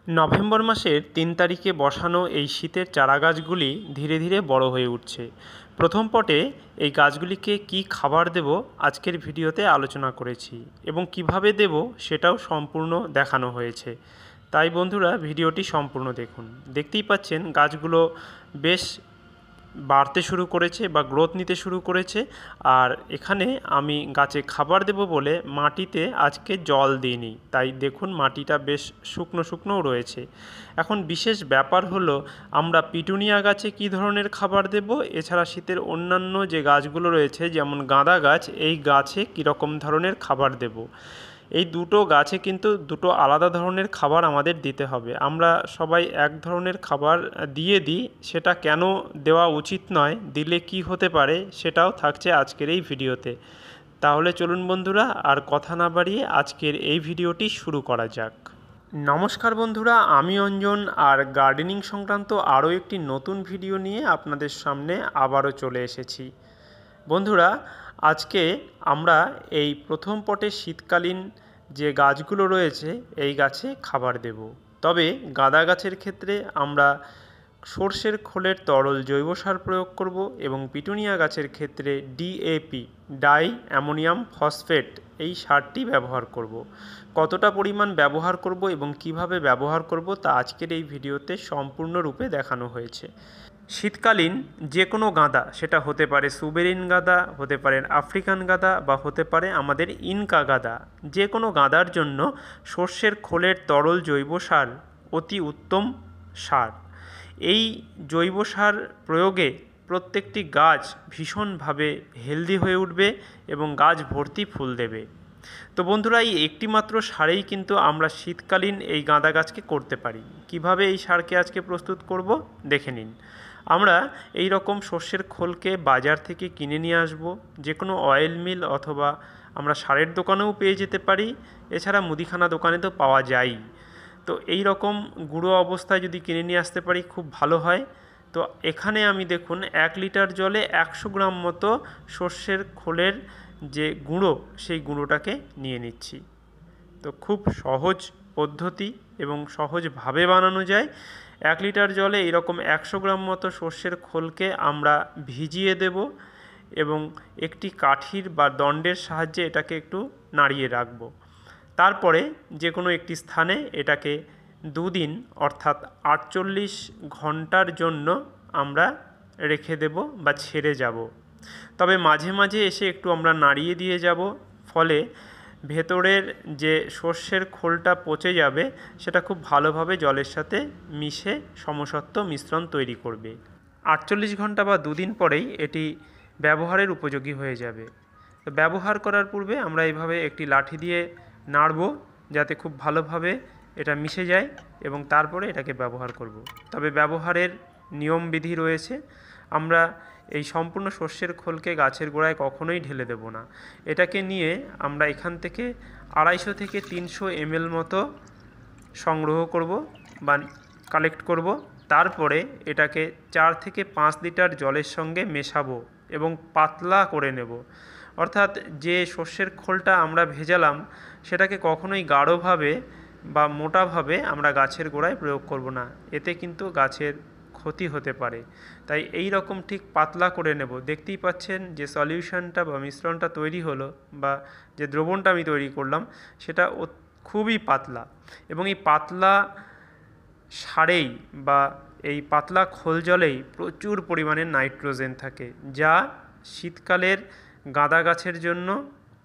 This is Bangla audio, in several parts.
নভেম্বর মাসের ৩ তারিখে বসানো এই শীতের চারা গাছগুলি ধীরে ধীরে বড় হয়ে উঠছে। প্রথম পটে এই গাছগুলিকে কি খাবার দেব আজকের ভিডিওতে আলোচনা করেছি এবং কিভাবে দেব সেটাও সম্পূর্ণ দেখানো হয়েছে। তাই বন্ধুরা ভিডিওটি সম্পূর্ণ দেখুন। দেখতেই পাচ্ছেন গাছগুলো বেশ বাড়তে শুরু করেছে বা গ্রোথ নিতে শুরু করেছে। আর এখানে আমি গাছে খাবার দেব বলে মাটিতে আজকে জল দিইনি, তাই দেখুন মাটিটা বেশ শুকনো শুকনোও রয়েছে। এখন বিশেষ ব্যাপার হলো আমরা পিটুনিয়া গাছে কী ধরনের খাবার দেব, এছাড়া শীতের অন্যান্য যে গাছগুলো রয়েছে যেমন গাঁদা গাছ, এই গাছে কীরকম ধরনের খাবার দেব। এই দুটো গাছে কিন্তু দুটো আলাদা ধরনের খাবার আমাদের দিতে হবে। আমরা সবাই এক ধরনের খাবার দিয়ে দিই, সেটা কেন দেওয়া উচিত নয়, দিলে কি হতে পারে সেটাও থাকছে আজকের এই ভিডিওতে। তাহলে চলুন বন্ধুরা আর কথা না বাড়িয়ে আজকের এই ভিডিওটি শুরু করা যাক। নমস্কার বন্ধুরা, আমি অঞ্জন আর গার্ডেনিং সংক্রান্ত আরও একটি নতুন ভিডিও নিয়ে আপনাদের সামনে আবারও চলে এসেছি। বন্ধুরা, আজকে আমরা এই প্রথম পটে শীতকালীন যে গাছগুলো রয়েছে এই গাছে খাবার দেব। তবে গাঁদা গাছের ক্ষেত্রে আমরা সর্ষের খোলের তরল জৈব সার প্রয়োগ করব এবং পিটুনিয়া গাছের ক্ষেত্রে ডিএপি, ডাই অ্যামোনিয়াম ফসফেট, এই সারটি ব্যবহার করব। কতটা পরিমাণ ব্যবহার করব এবং কিভাবে ব্যবহার করব তা আজকের এই ভিডিওতে সম্পূর্ণরূপে দেখানো হয়েছে। শীতকালীন যে কোনো গাঁদা, সেটা হতে পারে সুবেরিন গাঁদা, হতে পারে আফ্রিকান গাঁদা বা হতে পারে আমাদের ইনকা গাঁদা, যে কোনো গাঁদার জন্য সর্ষের খোলের তরল জৈব সার অতি উত্তম সার। এই জৈব সার প্রয়োগে প্রত্যেকটি গাছ ভীষণভাবে হেলদি হয়ে উঠবে এবং গাছ ভর্তি ফুল দেবে। তো বন্ধুরা, এই একটি মাত্র সারেই কিন্তু আমরা শীতকালীন এই গাঁদা গাছকে করতে পারি। কিভাবে এই সারকে আজকে প্রস্তুত করব দেখে নিন। আমরা এই রকম সর্ষের খোলকে বাজার থেকে কিনে নিয়ে আসব, যে কোনো অয়েল মিল অথবা আমরা সারের দোকানেও পেয়ে যেতে পারি, এছাড়া মুদিখানা দোকানে তো পাওয়া যায়ই। তো এই রকম গুঁড়ো অবস্থায় যদি কিনে নিয়ে আসতে পারি খুব ভালো হয়। তো এখানে আমি দেখুন 1 লিটার জলে 100 গ্রাম মতো সর্ষের খোলের যে গুঁড়ো, সেই গুঁড়োটাকে নিয়ে নিচ্ছি। তো খুব সহজ পদ্ধতি এবং সহজভাবে বানানো যায়। 1 লিটার জলে এরকম 100 গ্রাম মতো সর্ষের খোলকে আমরা ভিজিয়ে দেব এবং একটি কাঠির বা দণ্ডের সাহায্যে এটাকে একটু নাড়িয়ে রাখব। তারপরে যে কোনো একটি স্থানে এটাকে 2 দিন অর্থাৎ 48 ঘন্টার জন্য আমরা রেখে দেব বা ছেড়ে যাব। তবে মাঝে মাঝে এসে একটু আমরা নাড়িয়ে দিয়ে যাব, ফলে ভেতরের যে সর্ষের খোলটা পচে যাবে সেটা খুব ভালোভাবে জলের সাথে মিশে সমসত্ব মিশ্রণ তৈরি করবে। 48 ঘন্টা বা 2 দিন পরেই এটি ব্যবহারের উপযোগী হয়ে যাবে। তো ব্যবহার করার পূর্বে আমরা এইভাবে একটি লাঠি দিয়ে নাড়ব যাতে খুব ভালোভাবে এটা মিশে যায় এবং তারপরে এটাকে ব্যবহার করব। তবে ব্যবহারের নিয়মবিধি রয়েছে। আমরা এই সম্পূর্ণ সর্ষের খোলকে গাছের গোড়ায় কখনোই ঢেলে দেব না। এটাকে নিয়ে আমরা এখান থেকে 250 থেকে 300 ml মতো সংগ্রহ করব বা কালেক্ট করব। তারপরে এটাকে 4 থেকে 5 লিটার জলের সঙ্গে মেশাবো এবং পাতলা করে নেব। অর্থাৎ যে সর্ষের খোলটা আমরা ভেজালাম সেটাকে কখনোই গাঢ়ভাবে বা মোটাভাবে আমরা গাছের গোড়ায় প্রয়োগ করব না, এতে কিন্তু গাছের ক্ষতি হতে পারে। তাই এই রকম ঠিক পাতলা করে নেব। দেখতেই পাচ্ছেন যে সলিউশনটা বা মিশ্রণটা তৈরি হলো বা যে দ্রবণটা আমি তৈরি করলাম সেটা খুবই পাতলা, এবং এই পাতলা সারেই বা এই পাতলা খোল জলেই প্রচুর পরিমাণে নাইট্রোজেন থাকে, যা শীতকালের গাঁদা গাছের জন্য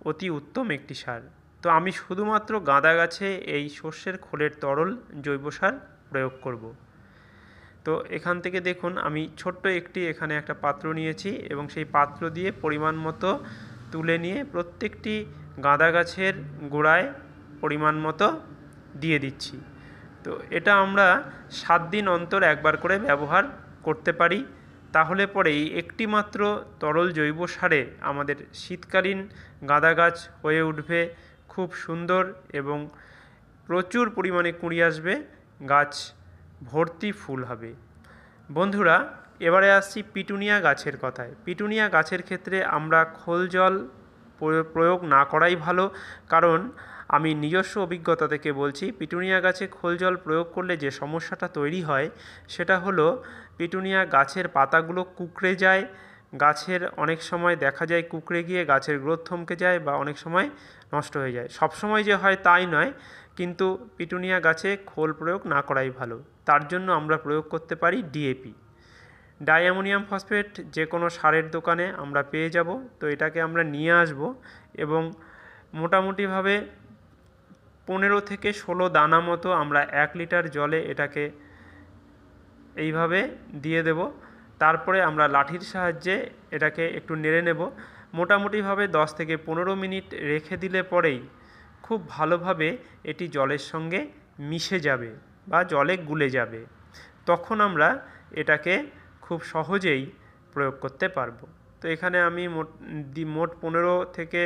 অতি উত্তম একটি সার। তো আমি শুধুমাত্র গাঁদা গাছে এই সর্ষের খোলের তরল জৈব সার প্রয়োগ করব। তো এখান থেকে দেখুন আমি ছোট্ট একটি এখানে একটা পাত্র নিয়েছি এবং সেই পাত্র দিয়ে পরিমাণ মতো তুলে নিয়ে প্রত্যেকটি গাঁদা গাছের গোড়ায় পরিমাণ মতো দিয়ে দিচ্ছি। তো এটা আমরা 7 দিন অন্তর একবার করে ব্যবহার করতে পারি। তাহলে পরেই একটি মাত্র তরল জৈব সারে আমাদের শীতকালীন গাঁদা গাছ হয়ে উঠবে খুব সুন্দর এবং প্রচুর পরিমাণে কুঁড়ি আসবে, গাছ ভর্তি ফুল হবে। বন্ধুরা, এবারে আসছি পিটুনিয়া গাছের কথায়। পিটুনিয়া গাছের ক্ষেত্রে আমরা খোল জল প্রয়োগ না করাই ভালো, কারণ আমি নিজস্ব অভিজ্ঞতা থেকে বলছি, পিটুনিয়া গাছে খোল জল প্রয়োগ করলে যে সমস্যাটা তৈরি হয় সেটা হলো পিটুনিয়া গাছের পাতাগুলো কুঁকড়ে যায়, গাছের অনেক সময় দেখা যায় কুঁকড়ে গিয়ে গাছের গ্রোথ থমকে যায় বা অনেক সময় নষ্ট হয়ে যায়। সব সময় যে হয় তাই নয়, কিন্তু পিটুনিয়া গাছে খোল প্রয়োগ না করাই ভালো। তার জন্য আমরা প্রয়োগ করতে পারি ডিএপি, ডাইঅ্যামোনিয়াম ফসফেট। যে কোনো সারের দোকানে আমরা পেয়ে যাব। তো এটাকে আমরা নিয়ে আসব এবং মোটামুটিভাবে 15 থেকে 16 দানা মতো আমরা 1 লিটার জলে এটাকে এইভাবে দিয়ে দেব। তারপরে আমরা লাঠির সাহায্যে এটাকে একটু নেড়ে নেব। মোটামুটিভাবে 10 থেকে 15 মিনিট রেখে দিলে পরেই খুব ভালোভাবে এটি জলের সঙ্গে মিশে যাবে বা জলে গুলে যাবে। তখন আমরা এটাকে খুব সহজেই প্রয়োগ করতে পারবো। তো এখানে আমি মোট 15 থেকে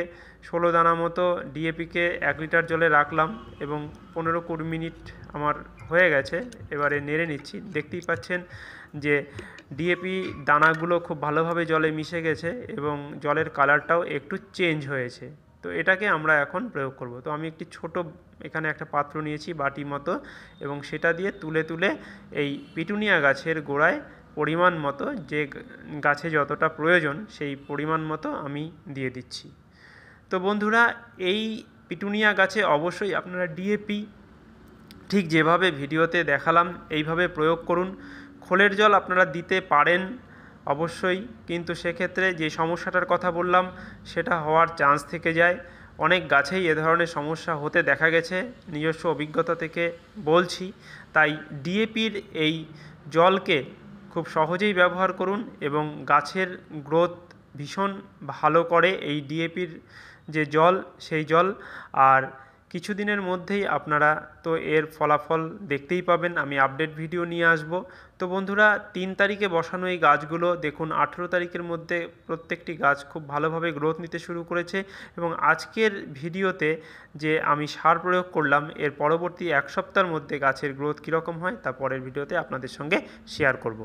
16 দানা মতো ডিএপিকে 1 লিটার জলে রাখলাম এবং 15-20 মিনিট আমার হয়ে গেছে। এবারে নেড়ে নিচ্ছি। দেখতেই পাচ্ছেন যে ডিএপি দানাগুলো খুব ভালোভাবে জলে মিশে গেছে এবং জলের কালারটাও একটু চেঞ্জ হয়েছে। তো এটাকে আমরা এখন প্রয়োগ করব। তো আমি একটি ছোট এখানে একটা পাত্র নিয়েছি বাটি মতো, এবং সেটা দিয়ে তুলে তুলে এই পিটুনিয়া গাছের গোড়ায় পরিমাণ মতো, যে গাছে যতটা প্রয়োজন সেই পরিমাণ মতো আমি দিয়ে দিচ্ছি। তো বন্ধুরা, এই পিটুনিয়া গাছে অবশ্যই আপনারা ডিএপি ঠিক যেভাবে ভিডিওতে দেখালাম এইভাবে প্রয়োগ করুন। খোলের জল আপনারা দিতে পারেন অবশ্যই, কিন্তু সেক্ষেত্রে যে সমস্যাটার কথা বললাম সেটা হওয়ার চান্স থেকে যায়। অনেক গাছেই এ ধরনের সমস্যা হতে দেখা গেছে, নিজস্ব অভিজ্ঞতা থেকে বলছি। তাই ডিএপির এই জলকে খুব সহজেই ব্যবহার করুন এবং গাছের গ্রোথ ভীষণ ভালো করে এই ডিএপির যে জল, সেই জল। আর কিছুদিনের মধ্যেই আপনারা তো এর ফলাফল দেখতেই পাবেন। আমি আপডেট ভিডিও নিয়ে আসব। তো বন্ধুরা, 3 তারিখে বসানো এই গাছগুলো দেখুন 18 তারিখের মধ্যে প্রত্যেকটি গাছ খুব ভালোভাবে গ্রোথ নিতে শুরু করেছে। এবং আজকের ভিডিওতে যে আমি সার প্রয়োগ করলাম, এর পরবর্তী 1 সপ্তাহের মধ্যে গাছের গ্রোথ কীরকম হয় তা পরের ভিডিওতে আপনাদের সঙ্গে শেয়ার করব।